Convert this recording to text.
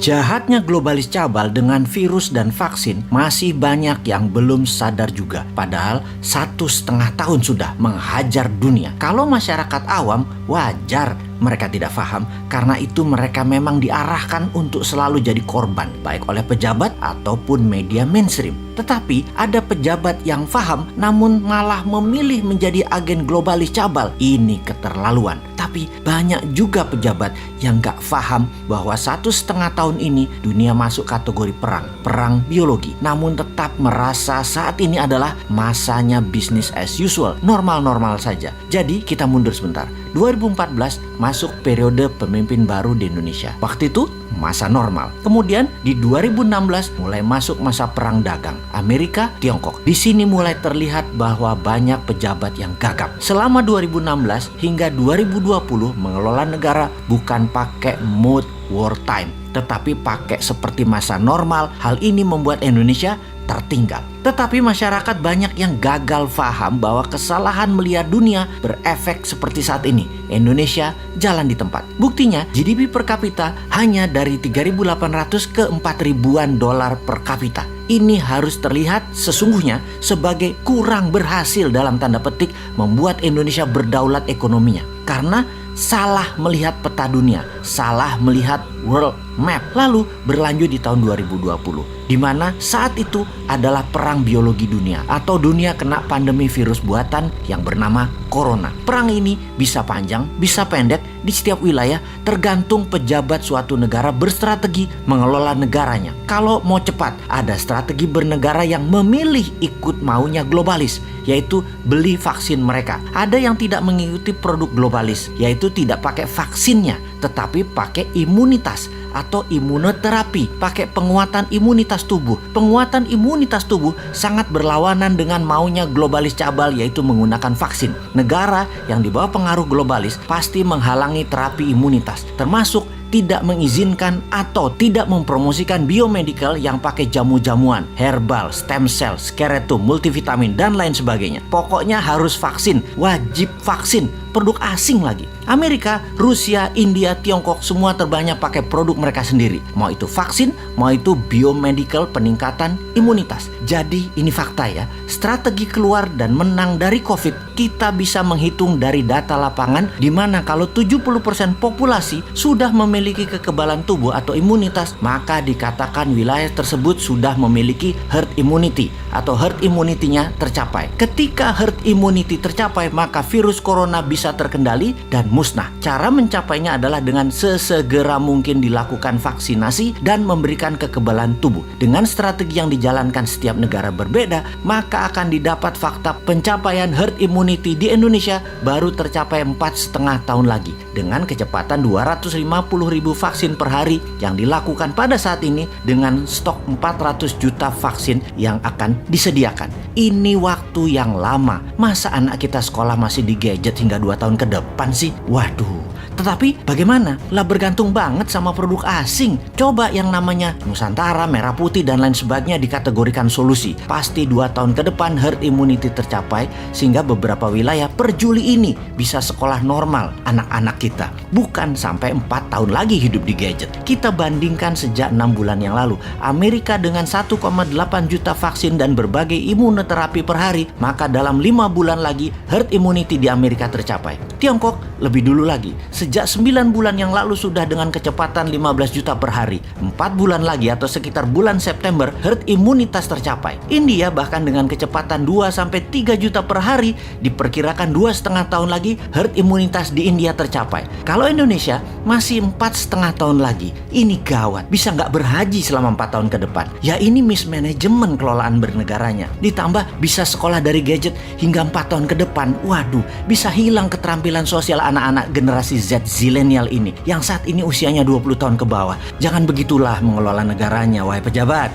Jahatnya globalis cabal dengan virus dan vaksin masih banyak yang belum sadar juga. Padahal 1,5 tahun sudah menghajar dunia. Kalau masyarakat awam wajar mereka tidak paham, karena itu mereka memang diarahkan untuk selalu jadi korban, baik oleh pejabat ataupun media mainstream. Tetapi ada pejabat yang paham namun malah memilih menjadi agen globalis cabal. Ini keterlaluan. Tapi banyak juga pejabat yang gak paham bahwa 1,5 tahun ini dunia masuk kategori perang biologi. Namun tetap merasa saat ini adalah masanya business as usual, normal-normal saja. Jadi kita mundur sebentar. 2014 masuk periode pemimpin baru di Indonesia. Waktu itu masa normal. Kemudian di 2016 mulai masuk masa perang dagang Amerika Tiongkok. Di sini mulai terlihat bahwa banyak pejabat yang gagap. Selama 2016 hingga 2020 mengelola negara bukan pakai mode wartime, tetapi pakai seperti masa normal. Hal ini membuat Indonesia tertinggal. Tetapi masyarakat banyak yang gagal paham bahwa kesalahan melihat dunia berefek seperti saat ini. Indonesia jalan di tempat. Buktinya GDP per kapita hanya dari 3.800 ke 4.000-an dolar per kapita. Ini harus terlihat sesungguhnya sebagai kurang berhasil dalam tanda petik membuat Indonesia berdaulat ekonominya. Karena salah melihat peta dunia, salah melihat world map. Lalu berlanjut di tahun 2020, di mana saat itu adalah perang biologi dunia atau dunia kena pandemi virus buatan yang bernama corona. Perang ini bisa panjang, bisa pendek di setiap wilayah, tergantung pejabat suatu negara berstrategi mengelola negaranya. Kalau mau cepat, ada strategi bernegara yang memilih ikut maunya globalis, yaitu beli vaksin mereka. Ada yang tidak mengikuti produk globalis, yaitu tidak pakai vaksinnya, tetapi pakai imunitas atau imunoterapi, pakai penguatan imunitas tubuh. Penguatan imunitas tubuh sangat berlawanan dengan maunya globalis cabal, yaitu menggunakan vaksin. Negara yang di bawah pengaruh globalis pasti menghalangi terapi imunitas, termasuk tidak mengizinkan atau tidak mempromosikan biomedical yang pakai jamu-jamuan, herbal, stem cell, skeletum, multivitamin, dan lain sebagainya. Pokoknya harus vaksin, wajib vaksin. Produk asing lagi. Amerika, Rusia, India, Tiongkok semua terbanyak pakai produk mereka sendiri. Mau itu vaksin, mau itu biomedical peningkatan imunitas. Jadi ini fakta ya. Strategi keluar dan menang dari COVID kita bisa menghitung dari data lapangan, di mana kalau 70% populasi sudah memiliki kekebalan tubuh atau imunitas, maka dikatakan wilayah tersebut sudah memiliki herd immunity atau herd immunity-nya tercapai. Ketika herd immunity tercapai, maka virus corona bisa terkendali dan musnah. Cara mencapainya adalah dengan sesegera mungkin dilakukan vaksinasi dan memberikan kekebalan tubuh. Dengan strategi yang dijalankan setiap negara berbeda, maka akan didapat fakta pencapaian herd immunity di Indonesia baru tercapai 4,5 tahun lagi dengan kecepatan 250.000 vaksin per hari yang dilakukan pada saat ini dengan stok 400 juta vaksin yang akan disediakan. Ini waktu yang lama. Masa anak kita sekolah masih di gadget hingga 2 tahun ke depan sih? Waduh. Tetapi bagaimana? Lah bergantung banget sama produk asing. Coba yang namanya Nusantara, Merah Putih, dan lain sebagainya dikategorikan solusi. Pasti 2 tahun ke depan herd immunity tercapai, sehingga beberapa wilayah per Juli ini bisa sekolah normal anak-anak kita. Bukan sampai 4 tahun lagi hidup di gadget. Kita bandingkan sejak 6 bulan yang lalu. Amerika dengan 1,8 juta vaksin dan berbagai imunoterapi per hari, maka dalam 5 bulan lagi herd immunity di Amerika tercapai. Tiongkok lebih dulu lagi. Sejak 9 bulan yang lalu sudah dengan kecepatan 15 juta per hari. 4 bulan lagi atau sekitar bulan September herd imunitas tercapai. India bahkan dengan kecepatan 2-3 juta per hari, diperkirakan 2,5 tahun lagi herd imunitas di India tercapai. Kalau Indonesia masih 4,5 tahun lagi. Ini gawat, bisa nggak berhaji selama 4 tahun ke depan. Ya ini mismanajemen kelolaan bernegaranya. Ditambah bisa sekolah dari gadget hingga 4 tahun ke depan. Waduh, bisa hilang keterampilan sosial anak-anak generasi Z zilenial ini yang saat ini usianya 20 tahun ke bawah. Jangan begitulah mengelola negaranya, wahai pejabat.